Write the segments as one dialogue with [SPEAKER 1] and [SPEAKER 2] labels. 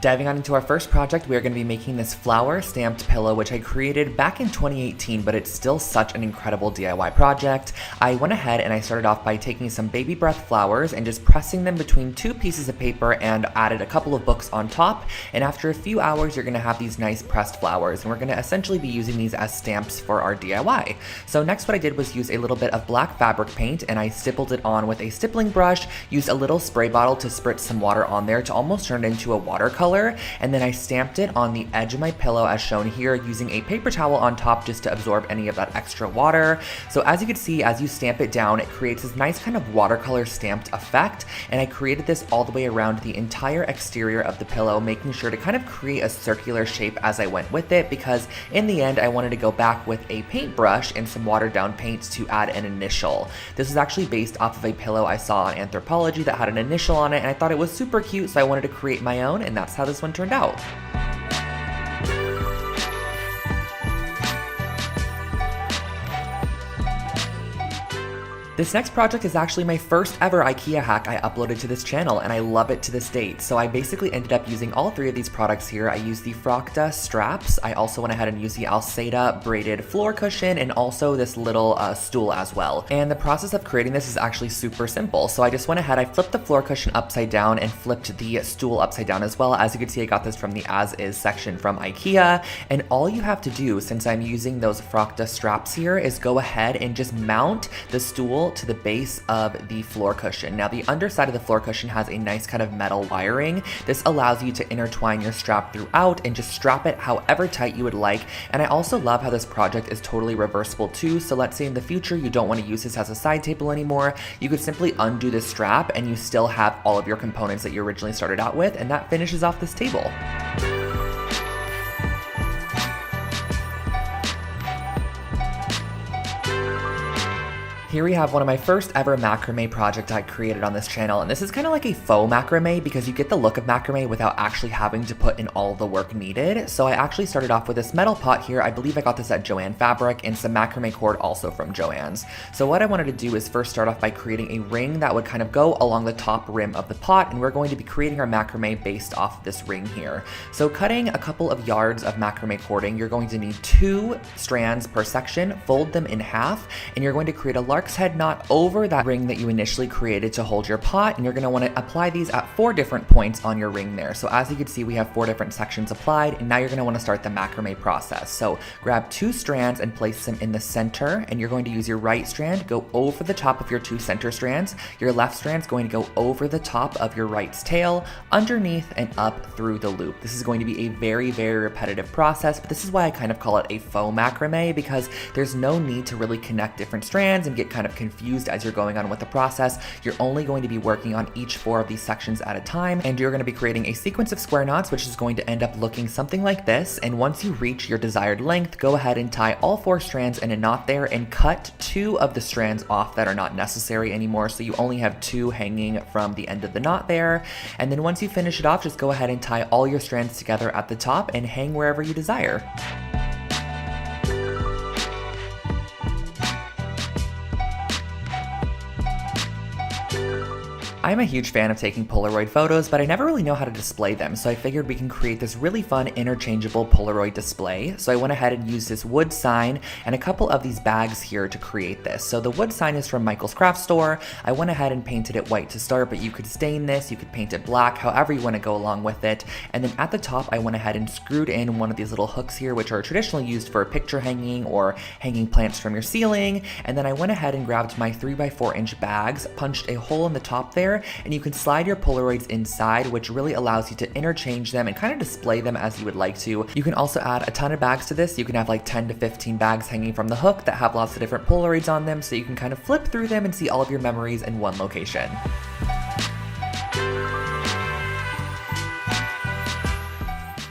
[SPEAKER 1] diving on into our first project, we are going to be making this flower stamped pillow, which I created back in 2018, but it's still such an incredible DIY project. I went ahead and I started off by taking some baby breath flowers and just pressing them between two pieces of paper and added a couple of books on top. And after a few hours, you're going to have these nice pressed flowers, and we're going to essentially be using these as stamps for our DIY. So next what I did was use a little bit of black fabric paint, and I stippled it on with a stippling brush, used a little spray bottle to spritz some water on there to almost turn it into a watercolor, and then I stamped it on the edge of my pillow as shown here, using a paper towel on top just to absorb any of that extra water. So as you can see, as you stamp it down, it creates this nice kind of watercolor stamped effect, and I created this all the way around the entire exterior of the pillow, making sure to kind of create a circular shape as I went with it, because in the end I wanted to go back with a paintbrush and some watered down paints to add an initial. This is actually based off of a pillow I saw on Anthropology that had an initial on it, and I thought it was super cute, so I wanted to create my own, and that's how this one turned out. This next project is actually my first ever IKEA hack I uploaded to this channel, and I love it to this date. So I basically ended up using all three of these products here. I used the Frakta straps, I also went ahead and used the Alceda braided floor cushion, and also this little stool as well. And the process of creating this is actually super simple. So I just went ahead, I flipped the floor cushion upside down and flipped the stool upside down as well. As you can see, I got this from the As Is section from IKEA, and all you have to do, since I'm using those Frakta straps here, is go ahead and just mount the stool to the base of the floor cushion. Now the underside of the floor cushion has a nice kind of metal wiring. This allows you to intertwine your strap throughout and just strap it however tight you would like. And I also love how this project is totally reversible too. So let's say in the future you don't want to use this as a side table anymore, you could simply undo the strap and you still have all of your components that you originally started out with, and that finishes off this table. Here we have one of my first ever macrame project I created on this channel, and this is kind of like a faux macrame because you get the look of macrame without actually having to put in all the work needed. So I actually started off with this metal pot here. I believe I got this at Joann Fabric, and some macrame cord also from Joann's. So what I wanted to do is first start off by creating a ring that would kind of go along the top rim of the pot, and we're going to be creating our macrame based off of this ring here. So cutting a couple of yards of macrame cording, you're going to need 2 strands per section, fold them in half, and you're going to create a lark's head knot over that ring that you initially created to hold your pot, and you're going to want to apply these at 4 different points on your ring there. So as you can see, we have 4 different sections applied, and now you're going to want to start the macrame process. So grab 2 strands and place them in the center, and you're going to use your right strand, go over the top of your 2 center strands. Your left strand is going to go over the top of your right's tail, underneath and up through the loop. This is going to be a very, very repetitive process, but this is why I kind of call it a faux macrame, because there's no need to really connect different strands and get kind of confused as you're going on with the process. You're only going to be working on each 4 of these sections at a time, and you're going to be creating a sequence of square knots, which is going to end up looking something like this. And once you reach your desired length, go ahead and tie all 4 strands in a knot there and cut 2 of the strands off that are not necessary anymore, so you only have 2 hanging from the end of the knot there. And then once you finish it off, just go ahead and tie all your strands together at the top and hang wherever you desire. I'm a huge fan of taking Polaroid photos, but I never really know how to display them, so I figured we can create this really fun interchangeable Polaroid display. So I went ahead and used this wood sign and a couple of these bags here to create this. So the wood sign is from Michael's Craft Store. I went ahead and painted it white to start, but you could stain this, you could paint it black, however you want to go along with it. And then at the top, I went ahead and screwed in one of these little hooks here, which are traditionally used for picture hanging or hanging plants from your ceiling. And then I went ahead and grabbed my 3x4 inch bags, punched a hole in the top there, and you can slide your Polaroids inside, which really allows you to interchange them and kind of display them as you would like to. You can also add a ton of bags to this. You can have like 10 to 15 bags hanging from the hook that have lots of different Polaroids on them, so you can kind of flip through them and see all of your memories in one location.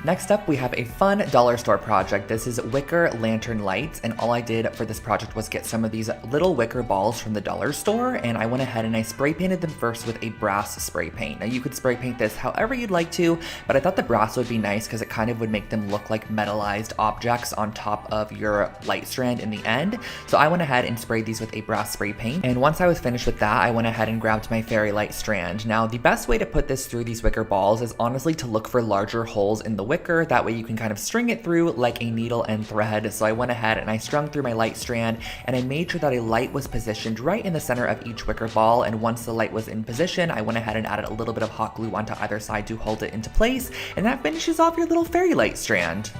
[SPEAKER 1] Next up, we have a fun dollar store project. This is wicker lantern lights, and all I did for this project was get some of these little wicker balls from the dollar store, and I went ahead and I spray painted them first with a brass spray paint. Now you could spray paint this however you'd like to, but I thought the brass would be nice because it kind of would make them look like metallized objects on top of your light strand in the end. So I went ahead and sprayed these with a brass spray paint, and once I was finished with that, I went ahead and grabbed my fairy light strand. Now the best way to put this through these wicker balls is honestly to look for larger holes in the wicker. That way you can kind of string it through like a needle and thread. So I went ahead and I strung through my light strand, and I made sure that a light was positioned right in the center of each wicker ball. And once the light was in position, I went ahead and added a little bit of hot glue onto either side to hold it into place, and that finishes off your little fairy light strand.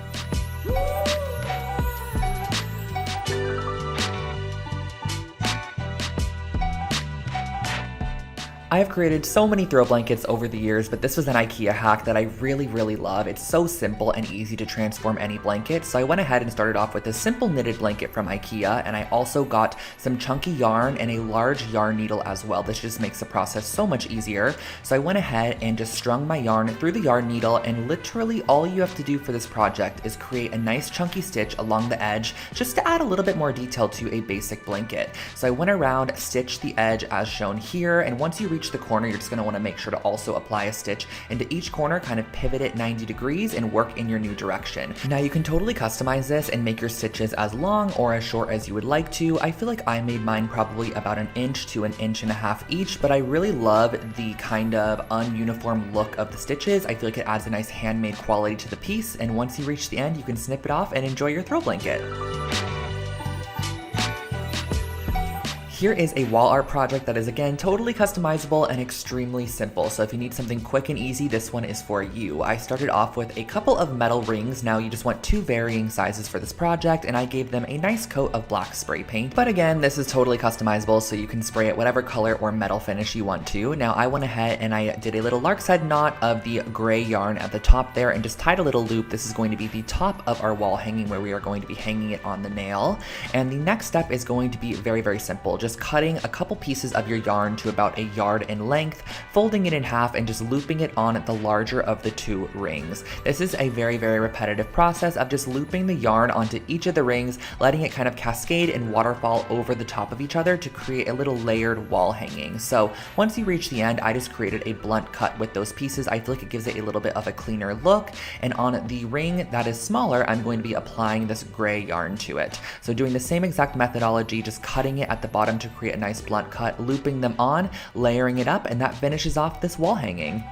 [SPEAKER 1] I have created so many throw blankets over the years, but this was an IKEA hack that I really love. It's so simple and easy to transform any blanket. So I went ahead and started off with a simple knitted blanket from IKEA, and I also got some chunky yarn and a large yarn needle as well. This just makes the process so much easier. So I went ahead and just strung my yarn through the yarn needle, and literally all you have to do for this project is create a nice chunky stitch along the edge just to add a little bit more detail to a basic blanket. So I went around, stitched the edge as shown here, and once you reach the corner, you're just going to want to make sure to also apply a stitch into each corner, kind of pivot it 90 degrees and work in your new direction. Now you can totally customize this and make your stitches as long or as short as you would like to. I feel like I made mine probably about 1 inch to 1.5 inches each, but I really love the kind of ununiform look of the stitches. I feel like it adds a nice handmade quality to the piece, and once you reach the end, you can snip it off and enjoy your throw blanket. Here is a wall art project that is again totally customizable and extremely simple. So if you need something quick and easy, this one is for you. I started off with a couple of metal rings. Now you just want 2 varying sizes for this project, and I gave them a nice coat of black spray paint. But again, this is totally customizable, so you can spray it whatever color or metal finish you want to. Now I went ahead and I did a little lark's head knot of the gray yarn at the top there and just tied a little loop. This is going to be the top of our wall hanging where we are going to be hanging it on the nail. And the next step is going to be very simple. Just cutting a couple pieces of your yarn to about 1 yard in length, folding it in half, and just looping it on the larger of the 2 rings. This is a very repetitive process of just looping the yarn onto each of the rings, letting it kind of cascade and waterfall over the top of each other to create a little layered wall hanging. So once you reach the end, I just created a blunt cut with those pieces. I feel like it gives it a little bit of a cleaner look, and on the ring that is smaller, I'm going to be applying this gray yarn to it. So doing the same exact methodology, just cutting it at the bottom to create a nice blunt cut, looping them on, layering it up, and that finishes off this wall hanging.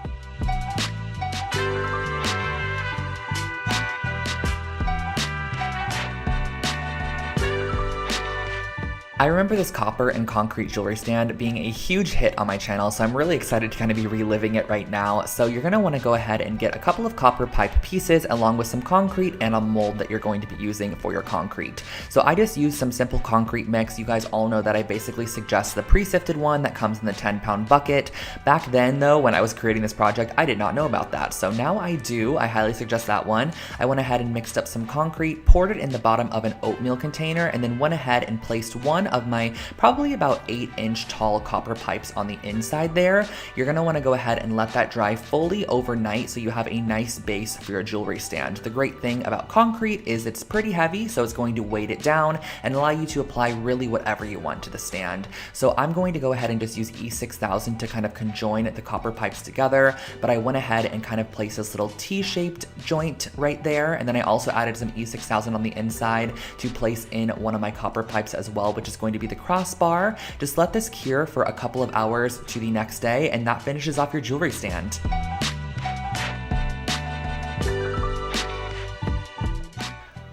[SPEAKER 1] I remember this copper and concrete jewelry stand being a huge hit on my channel, so I'm really excited to kind of be reliving it right now. So you're going to want to go ahead and get a couple of copper pipe pieces along with some concrete and a mold that you're going to be using for your concrete. So I just used some simple concrete mix. You guys all know that I basically suggest the pre-sifted one that comes in the 10-pound bucket. Back then though, when I was creating this project, I did not know about that. So now I do. I highly suggest that one. I went ahead and mixed up some concrete, poured it in the bottom of an oatmeal container, and then went ahead and placed one of my probably about 8-inch tall copper pipes on the inside there. You're going to want to go ahead and let that dry fully overnight so you have a nice base for your jewelry stand. The great thing about concrete is it's pretty heavy, so it's going to weight it down and allow you to apply really whatever you want to the stand. So I'm going to go ahead and just use E6000 to kind of conjoin the copper pipes together, but I went ahead and kind of placed this little T-shaped joint right there, and then I also added some E6000 on the inside to place in one of my copper pipes as well, which is going to be the crossbar. Just let this cure for a couple of hours to the next day, and that finishes off your jewelry stand.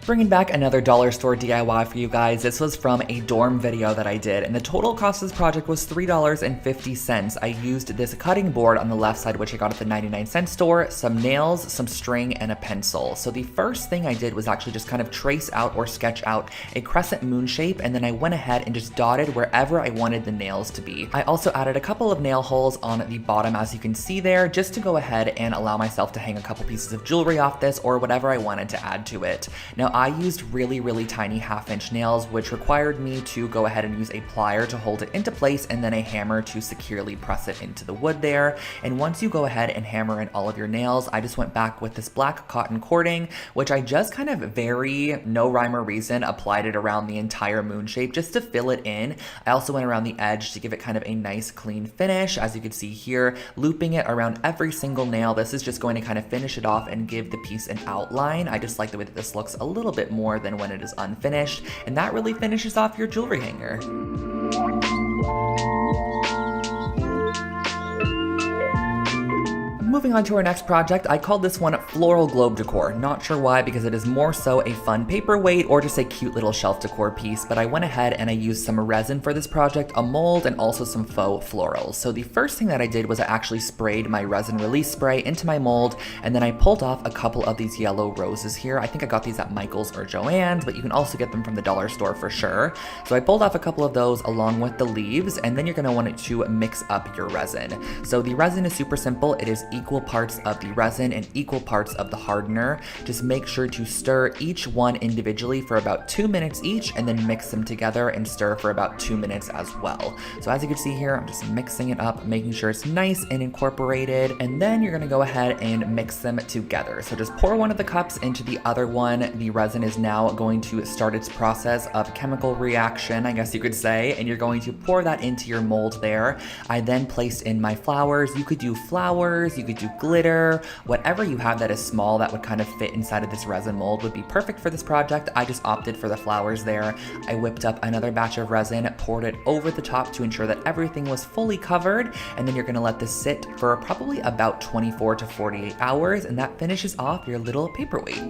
[SPEAKER 1] Bringing back another dollar store DIY for you guys. This was from a dorm video that I did, and the total cost of this project was $3.50. I used this cutting board on the left side, which I got at the 99-cent store, some nails, some string, and a pencil. So the first thing I did was actually just kind of trace out or sketch out a crescent moon shape, and then I went ahead and just dotted wherever I wanted the nails to be. I also added a couple of nail holes on the bottom, as you can see there, just to go ahead and allow myself to hang a couple pieces of jewelry off this or whatever I wanted to add to it. Now, I used really tiny 1/2-inch nails, which required me to go ahead and use a plier to hold it into place and then a hammer to securely press it into the wood there. And once you go ahead and hammer in all of your nails, I just went back with this black cotton cording, which I just kind of very no rhyme or reason applied it around the entire moon shape just to fill it in. I also went around the edge to give it kind of a nice clean finish, as you can see here, looping it around every single nail. This is just going to kind of finish it off and give the piece an outline. I just like the way that this looks a little bit more than when it is unfinished, and that really finishes off your jewelry hanger. Moving on to our next project, I called this one Floral Globe Decor. Not sure why, because it is more so a fun paperweight or just a cute little shelf decor piece, but I went ahead and I used some resin for this project, a mold, and also some faux florals. So the first thing that I did was I actually sprayed my resin release spray into my mold, and then I pulled off a couple of these yellow roses here. I think I got these at Michael's or Joann's, but you can also get them from the dollar store for sure. So I pulled off a couple of those along with the leaves, and then you're going to want to mix up your resin. So the resin is super simple. It is equal parts of the resin and equal parts of the hardener. Just make sure to stir each one individually for about 2 minutes each, and then mix them together and stir for about 2 minutes as well. So as you can see here, I'm just mixing it up, making sure it's nice and incorporated, and then you're gonna go ahead and mix them together. So just pour one of the cups into the other one. The resin is now going to start its process of chemical reaction, I guess you could say, and you're going to pour that into your mold there. I then placed in my flowers. You could do flowers, you could do glitter, whatever you have that is small that would kind of fit inside of this resin mold would be perfect for this project. I just opted for the flowers there. I whipped up another batch of resin, poured it over the top to ensure that everything was fully covered, and then you're gonna let this sit for probably about 24 to 48 hours, and that finishes off your little paperweight.